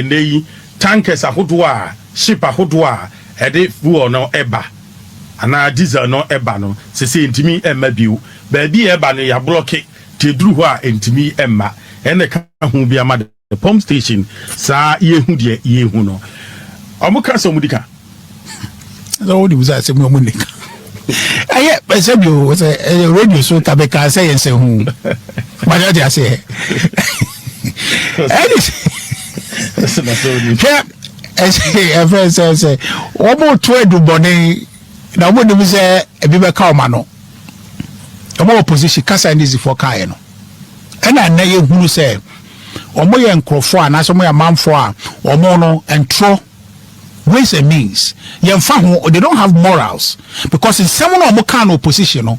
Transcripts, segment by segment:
nei tankers ahodo a ship ahodo a ede fuel no eba ana diesel no eba no sese ntimi emma biu ba bi eba no ya block te duru ho a ntimi emma ene ka ho bia ma the pump station sa yehu de yehu no omuka so mudika so di buza se mu nika aye pese bi o se radio so tabeka se yense hu ma ja say say omo to edubone na omo nim say ebi be ka o ma no omo opposition kasa ndizi for kai no ena na ye hunu say omo ye nkrofo ana so mo ya manfo a omo no entro ways and means yemfa ho they don't have morals because in someone omo kan opposition no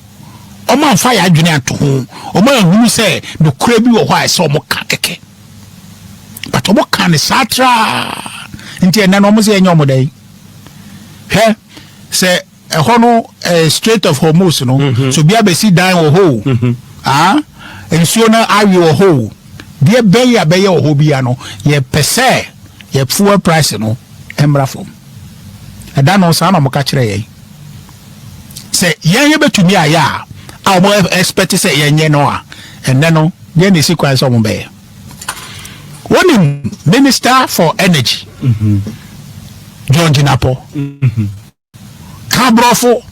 omo amfa ya adwene ato ho omo ya hunu say no kura bi wo ho a say omo ka keke but omo kan satra nti ena no omo say enyo omo dai he say ho no Strait of Hormuz no so bia be si dan wo ho ensuo na awi wo ho bia be ya be wo ho bia no ye pese ye fuel price no emra from eda no sa na mo ka kire ye say ye betumi aya a mo expect say ye nye no a enne no ye ne sequence omo be one minister for energy John Jinapo ka brofo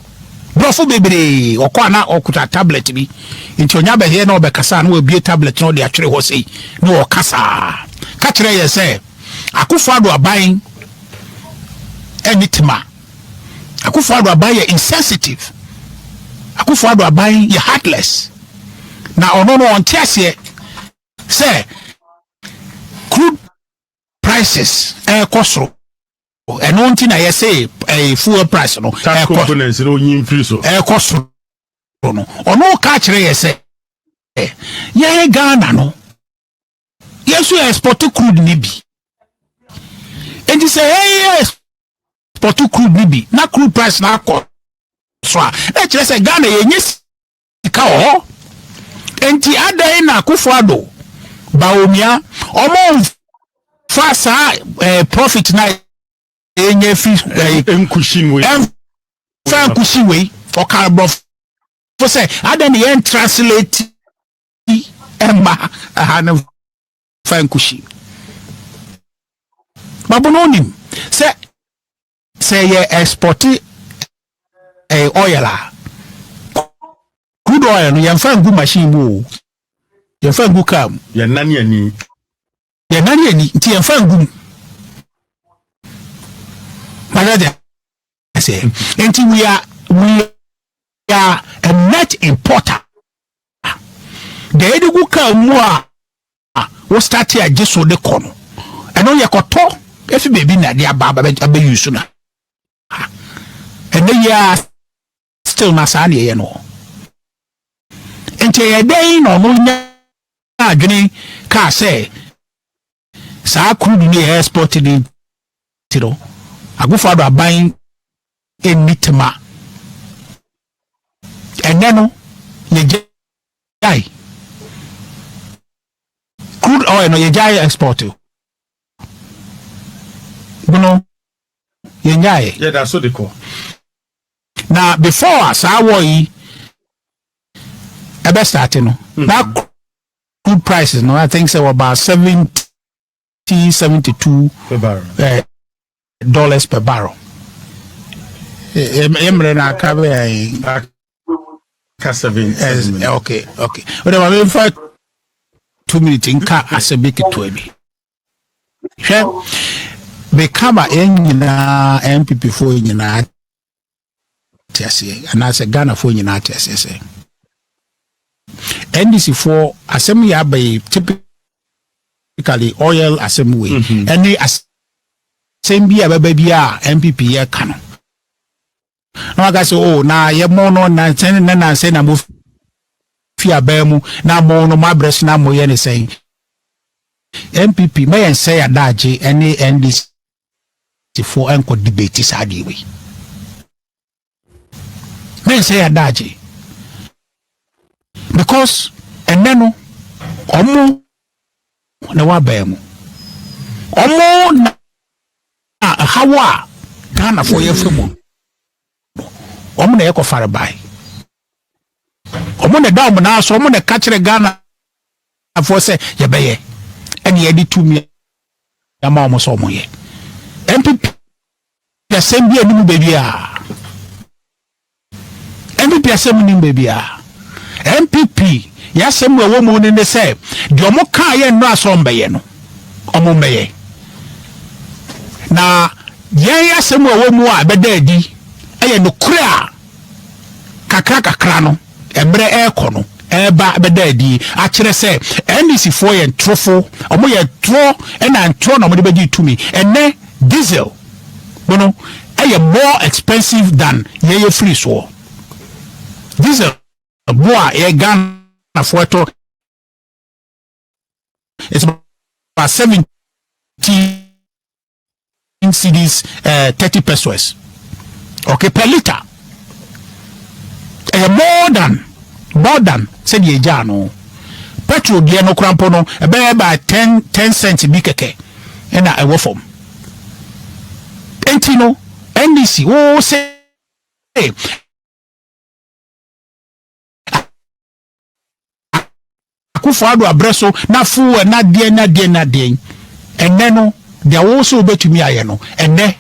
bebre okwana okuta tablet bi nti onya be he na obekasa na obie tablet no de atwere ho sei na okasa ka kire ye say akufado aban enitima akufado aban ye insensitive akufado aban ye heartless na ono no on tiase say crude prices kosoro eno nti na ye say fuel price no components no yin free so kosoro no ono ka kire ye say ye Ghana no yesu export crude ni bi and you say yes for two crude bibi na crude price na ko so e kire say Ghana ye nyes ka o enti adai na Akufo-Addo baomia omo fa sa profit na enye fi enkushin we fa enkushin we for carbon for say adai na translate emba ana fa enkushin babononim say ye export oil crude oil no yemfa ngu machine mu yemfa ngu kam ye nani ani nti yemfa ngu magade say enti we are a net importer the edigu kam mu a wo start here jeso de kono eno ye koto efi baby na dia baba be use na ene ya still na sa ne ye no ente ye dey no no nya adwene ka say sa crude ni export ni tiro Akufo-Addo aban enitima ene no ye jai crude oil no ye jai export no yenyaye yeah that's so the call now before as I yi ebe start no na crude prices no I think say about 72 per barrel dollars per barrel emre na ka be ka 7 okay whatever we for 2 minutes nka asebeke to ebi hwe become enyina MPP for enyina tiase ana se Ghana for enyina tiase se NDC for assembly abai typically oil assembly any assembly ababa bia MPP ye kano no aga say oh na ye mo no na sen na say na mo fi abamu na mo no mabres na mo ye ne say MPP may say adaje any NDC for enko debate sadi we may say adaje because eneno omo na wa ba mu omo na hawa Ghana for ye fremu omo na yeko fare bai omo na da omo na so omo na ka kire Ghana for say ye beye ene ye di tumi ama omo so omo ye MPP ya sembi animu baby a MPP ya sembi animu baby a MPP ya sembi wo mu ne say de omo ka ye no aso mbeye no omo mbeye na ye ya sembi wo mu a beda adi eye no kura kakra no ebre ekono eba beda adi a kire say NDC for ye trofo omo ye tro na ntro na omo de bedi tumi ene diesel bono more expensive than ye free so diesel boa ye Ghana for to it's about 17 cedis 30 pesos okay per liter more than said ye jano petrol dia no krampo no about 10 cents bi keke na e wo form entino NDC oh say akufado abreso na fu na de enne no dia wo so betumi aye no enne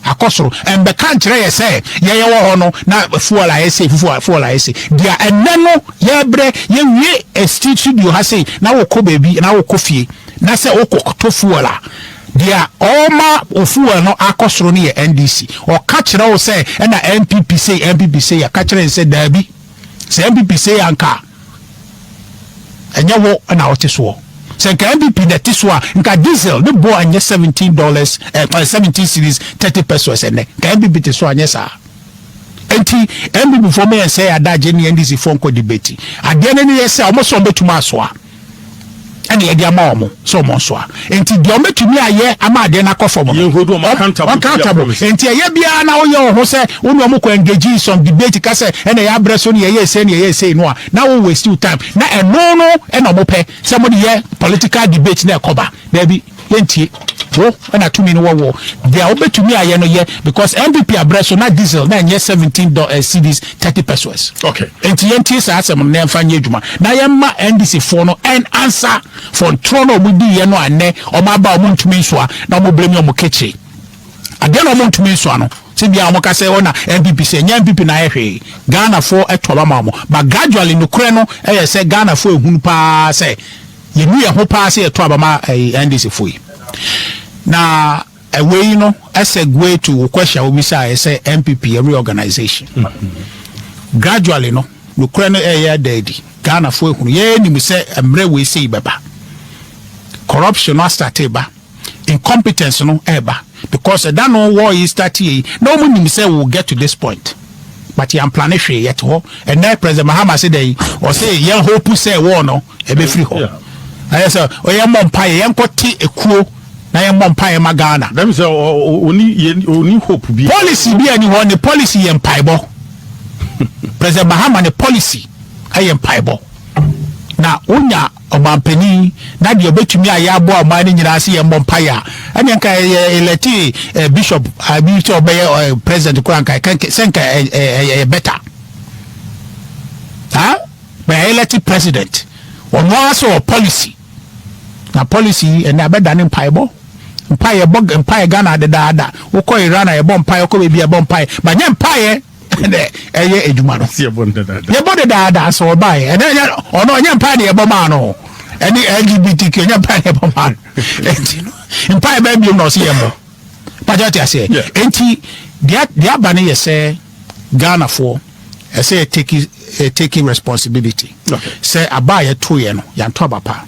akosoro embe kan kire ye say ye wo ho no na fuel ayese fuel ayese dia enne no ye bre ye wie studio ha say na wo ko baby na wo ko fie na say wo ko to fuel a dia oma ofuwa no akosoro ni NDC o ka kire wo say na MPP say ya ka kire say dabi say MPP say anka enye wo na o teso say ka MPP na teso a nka diesel the boy anye $17 17 cedis 30 pesos ene ka MPP teso anye sa enti MPP for me say adaje ni NDC for nko debate ade ne ne say omo so betuma aso a and ye dia ma omo so mo so a enti de ometumi aye ama ade na kofo mo yehodo mo accountable enti ye bia na wo ye ho se wonu omo ko engage in some debate ka se ene ya breso ni ye say no a na wo waste your time na eno no ena omo pe se mo de ye political debate na ekoba baby yentie wo na tumi no wo dia obetumi aye no ye because MPP abreso na diesel na nye $17 cedis 30 pesos okay enti yentie sa asem na emfa nye adwuma na ye ma NDC for no and answer for trono mudi ye no ane o ma ba o ntumi so a na mo blame o mo keche ade no mo ntumi so ano se bia o mo ka se ona MPP se nya MPP na ehwe Ghana for etoba ma mo but gradually no kure no e se Ghana for ehunu pa se ye nu ye ho pa se etoba ma NDC for yi na away no as a way to question we say MPP a reorganization gradually no kure no e daddy Ghana for ehunu ye ni mu se emre we say beba corruption no started ba incompetence no eba because that no war is started no money say we will get to this point but you plan hwe yet ho and now President Mahama said they or say ye hope say war no e be free ho I say o ye mompaye ye nkoti ekuo na ye mompaye ma Ghana dem say oni hope bi policy bi ani ho ne policy ye mpaibo President Mahama ne policy aye mpaibo na unya obampani na de obetumi ayabo ama ni nyina ase ye mbompaya ane nka eleti bishop abi to obey president kwanka senka better ha by eleti president ono aso policy na policy and abeda ni mpaibo mpaye bog mpaye Ghana de daada wo ko Iran ye bompaye ko be bompaye ba nye mpaye eye eduma no se bonda dada ye bonda dada so bae ene ono nye mpaye de ye boma no ene LGBTQ nye mpaye ye boma enti no mpaye ba bi no se ye mo pa jati ase enti dia ba ne ye se Ghana for say taking responsibility say abaye to ye no ya nto abapa